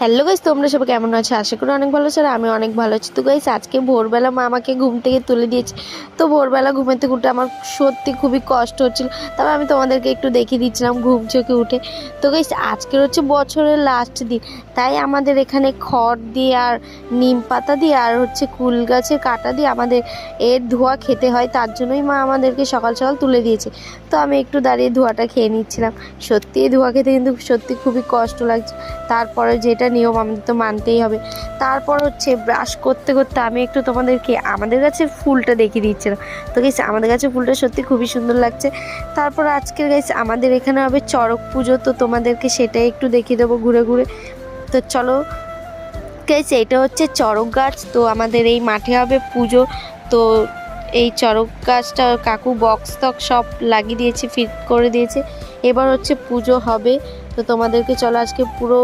Hello guys, তোমরা সবাই কেমন আছো? আশা করি অনেক ভালো আছো। আর আমি অনেক ভালো আছি। তো গাইস, আজকে ভোরবেলা মা আমাকে ঘুম থেকে তুলে দিয়েছে। তো ভোরবেলা ঘুমের থেকে উঠে আমার সত্যি খুবই কষ্ট হচ্ছিল। তবে আমি তোমাদেরকে একটু দেখিয়ে দিচ্ছিলাম ঘুম চোখে উঠে। তো গাইস, আজকের হচ্ছে বছরের লাস্ট দিন, তাই আমাদের এখানে খড় দিয়ে আর নিম পাতা দিয়ে আর হচ্ছে কুল গাছের কাটা দিয়ে আমাদের এর ধোয়া খেতে হয়। তার জন্যই মা আমাদেরকে সকাল সকাল তুলে দিয়েছে। তো আমি একটু দাঁড়িয়ে ধোয়াটা খেয়ে নিচ্ছিলাম। সত্যি এই ধোয়া খেতে কিন্তু সত্যি খুবই কষ্ট লাগছে। তারপরে যেটা নিয়ম আমাদের তো মানতেই হবে। তারপর হচ্ছে ব্রাশ করতে করতে আমি একটু তোমাদেরকে আমাদের গাছের ফুলটা দেখিয়ে দিচ্ছিলাম। তো গাইস, আমাদের গাছের ফুলটা সত্যি খুবই সুন্দর লাগছে। তারপর আজকের গাইস আমাদের এখানে হবে চড়ক পুজো, তো তোমাদেরকে সেটাই একটু দেখিয়ে দেবো ঘুরে ঘুরে। তো চলো গাইস, এটা হচ্ছে চড়ক গাছ। তো আমাদের এই মাঠে হবে পুজো। তো এই চড়ক গাছটা কাকু বক্স টক্স সব লাগিয়ে দিয়েছে, ফিট করে দিয়েছে। এবার হচ্ছে পুজো হবে। তো তোমাদেরকে চলো আজকে পুরো